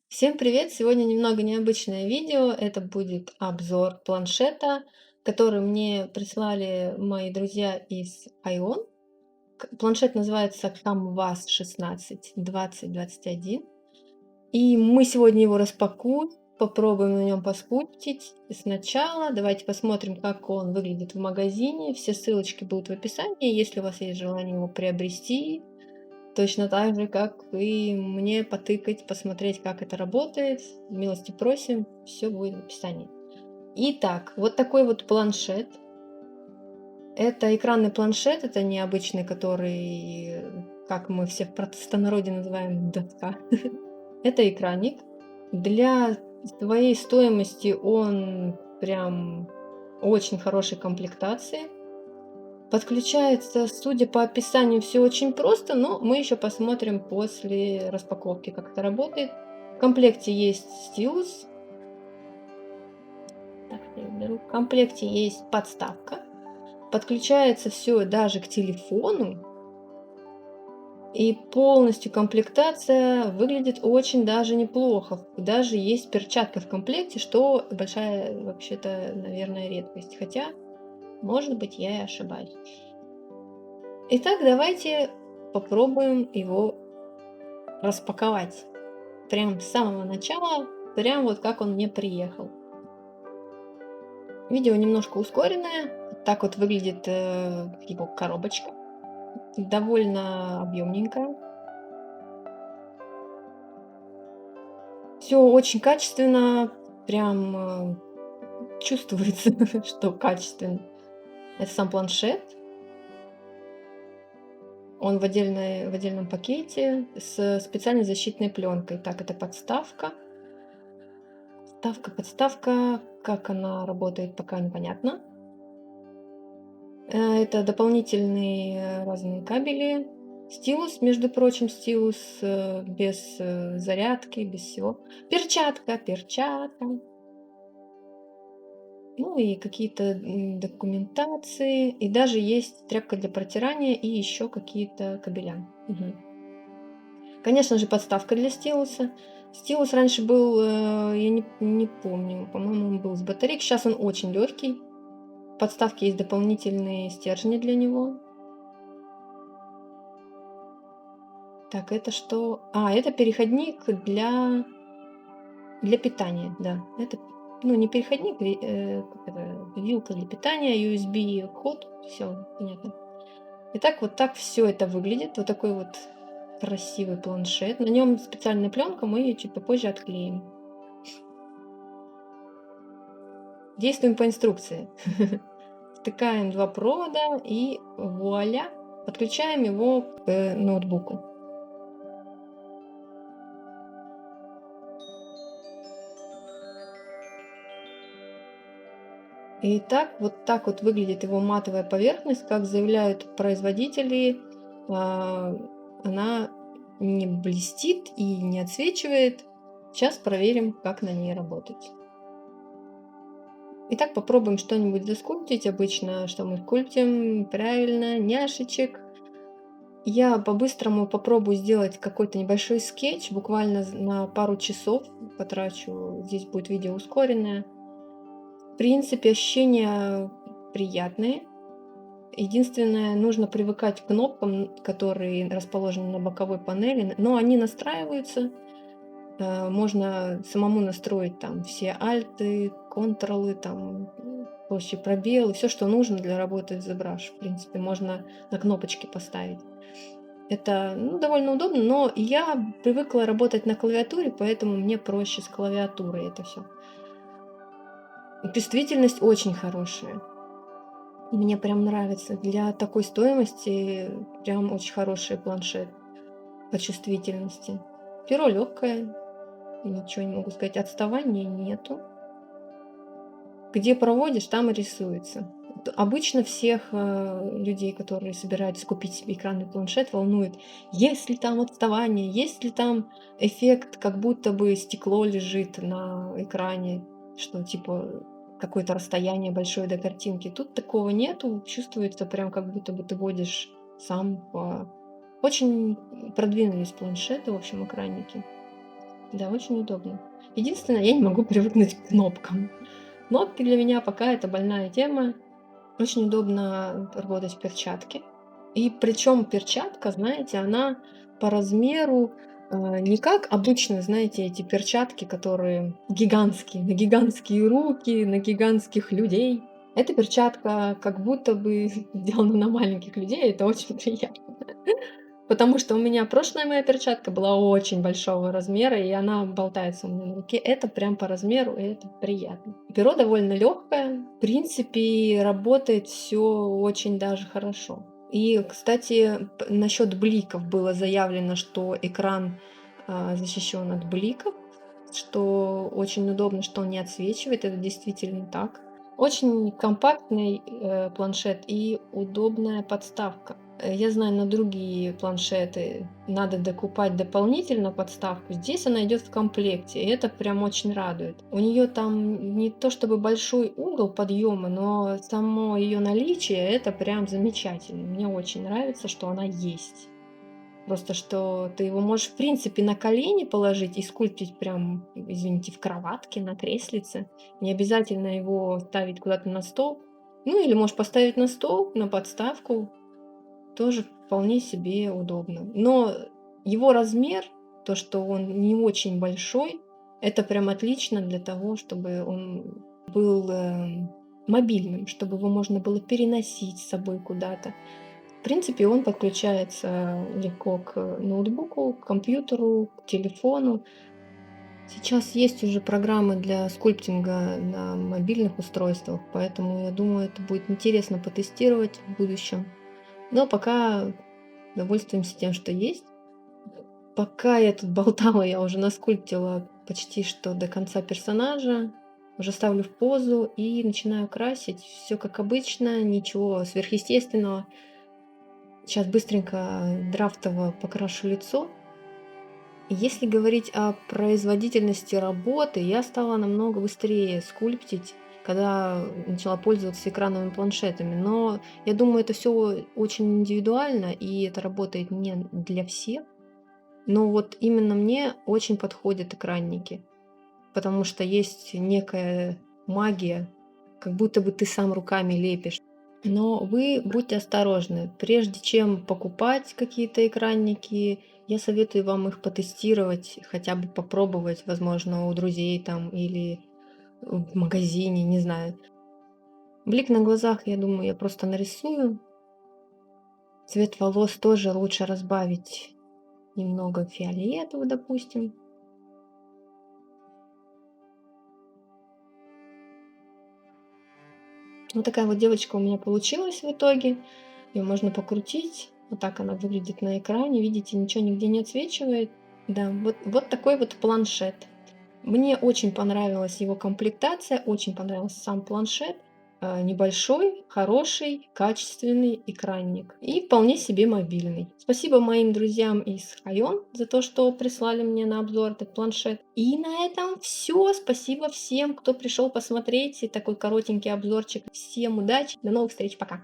Всем привет! Сегодня немного необычное видео. Это будет обзор планшета, который мне прислали мои друзья из iON. Планшет называется Canvas 16 2021. И мы сегодня его распакуем, попробуем на нем поскульптить. И сначала давайте посмотрим, как он выглядит в магазине. Все ссылочки будут в описании, если у вас есть желание его приобрести. Точно так же, как и мне потыкать, посмотреть, как это работает. Милости просим, все будет в описании. Итак, вот такой вот планшет. Это экранный планшет, это необычный, который, как мы все в простонародье называем, доска. Это экраник. Для своей стоимости он прям очень хорошей комплектации. Подключается, судя по описанию, все очень просто, но мы еще посмотрим после распаковки, как это работает. В комплекте есть стилус. Так, я уберу. В комплекте есть подставка. Подключается все даже к телефону. И полностью комплектация выглядит очень даже неплохо. Даже есть перчатка в комплекте, что большая, вообще-то, наверное, редкость. Хотя, может быть, я и ошибаюсь. Итак, давайте попробуем его распаковать. Прям с самого начала, прям вот как он мне приехал. Видео немножко ускоренное. Так вот выглядит его коробочка. Довольно объемненькая. Все очень качественно. Прям чувствуется, что качественно. Это сам планшет. Он в отдельном пакете с специальной защитной пленкой. Так, это подставка. Подставка. Как она работает, пока непонятно. Это дополнительные разные кабели. Стилус, между прочим, стилус без зарядки, без всего. Перчатка. Ну и какие-то документации. И даже есть тряпка для протирания и еще какие-то кабеля. Мгм. Конечно же, подставка для стилуса. Стилус раньше был, я не помню, по-моему, он был с батарейки. Сейчас он очень легкий. В подставке есть дополнительные стержни для него. Так, это что? Это переходник для питания, да. Это, ну, не переходник, как это, вилка для питания, USB вход, все понятно. Итак, вот так все это выглядит. Вот такой вот красивый планшет. На нем специальная пленка, мы ее чуть попозже отклеим. Действуем по инструкции. Втыкаем 2 провода и вуаля, подключаем его к ноутбуку. Итак, вот так вот выглядит его матовая поверхность. Как заявляют производители, а, она не блестит и не отсвечивает. Сейчас проверим, как на ней работать. Итак, попробуем что-нибудь заскульптить. Обычно, что мы скульптим? Правильно, няшечек. Я по-быстрому попробую сделать какой-то небольшой скетч, буквально на пару часов потрачу. Здесь будет видео ускоренное. В принципе, ощущения приятные. Единственное, нужно привыкать к кнопкам, которые расположены на боковой панели, но они настраиваются. Можно самому настроить там все альты, контролы, там прочие пробелы, все, что нужно для работы с ZBrush. В принципе, можно на кнопочки поставить. Это, ну, довольно удобно, но я привыкла работать на клавиатуре, поэтому мне проще с клавиатурой это все. Чувствительность очень хорошая. Мне прям нравится. Для такой стоимости прям очень хороший планшет по чувствительности. Перо легкое, ничего не могу сказать. Отставания нету. Где проводишь, там и рисуется. Обычно всех людей, которые собираются купить себе экранный планшет, волнует, есть ли там отставание, есть ли там эффект, как будто бы стекло лежит на экране, что типа какое-то расстояние большое до картинки. Тут такого нету, чувствуется прям как будто бы ты водишь сам по... Очень продвинулись планшеты, в общем, экранники. Да, очень удобно. Единственное, я не могу привыкнуть к кнопкам. Кнопки для меня пока это больная тема. Очень удобно работать в перчатке. И причем перчатка, знаете, она по размеру не как обычно, знаете, эти перчатки, которые гигантские, на гигантские руки, на гигантских людей. Эта перчатка как будто бы сделана на маленьких людей, это очень приятно. Потому что у меня прошлая моя перчатка была очень большого размера, и она болтается у меня на руке. Это прям по размеру, и это приятно. Перо довольно легкое. В принципе, работает все очень даже хорошо. И, кстати, насчет бликов было заявлено, что экран защищен от бликов, что очень удобно, что он не отсвечивает. Это действительно так. Очень компактный планшет и удобная подставка. Я знаю, на другие планшеты надо докупать дополнительно подставку. Здесь она идет в комплекте, и это прям очень радует. У нее там не то чтобы большой угол подъема, но само ее наличие это прям замечательно. Мне очень нравится, что она есть. Просто что ты его можешь, в принципе, на колени положить и скульптить прям, извините, в кроватке, на креслице. Не обязательно его ставить куда-то на стол. Ну, или можешь поставить на стол, на подставку, тоже вполне себе удобно. Но его размер, то, что он не очень большой, это прям отлично для того, чтобы он был мобильным, чтобы его можно было переносить с собой куда-то. В принципе, он подключается легко к ноутбуку, к компьютеру, к телефону. Сейчас есть уже программы для скульптинга на мобильных устройствах, поэтому я думаю, это будет интересно потестировать в будущем. Но пока довольствуемся тем, что есть. Пока я тут болтала, я уже наскульптила почти что до конца персонажа. Уже ставлю в позу и начинаю красить. Все как обычно, ничего сверхъестественного. Сейчас быстренько драфтово покрашу лицо. Если говорить о производительности работы, я стала намного быстрее скульптить, когда начала пользоваться экранными планшетами. Но я думаю, это все очень индивидуально, и это работает не для всех. Но вот именно мне очень подходят экранники, потому что есть некая магия, как будто бы ты сам руками лепишь. Но вы будьте осторожны. Прежде чем покупать какие-то экранники, я советую вам их потестировать, хотя бы попробовать, возможно, у друзей там или в магазине, не знаю. Блик на глазах, я думаю, я просто нарисую. Цвет волос тоже лучше разбавить немного фиолетового, допустим. Вот такая вот девочка у меня получилась в итоге. Ее можно покрутить. Вот так она выглядит на экране. Видите, ничего нигде не отсвечивает. Да, вот такой вот планшет. Мне очень понравилась его комплектация, очень понравился сам планшет. Небольшой, хороший, качественный экранник и вполне себе мобильный. Спасибо моим друзьям из Хайон за то, что прислали мне на обзор этот планшет. И на этом все. Спасибо всем, кто пришел посмотреть такой коротенький обзорчик. Всем удачи, до новых встреч, пока!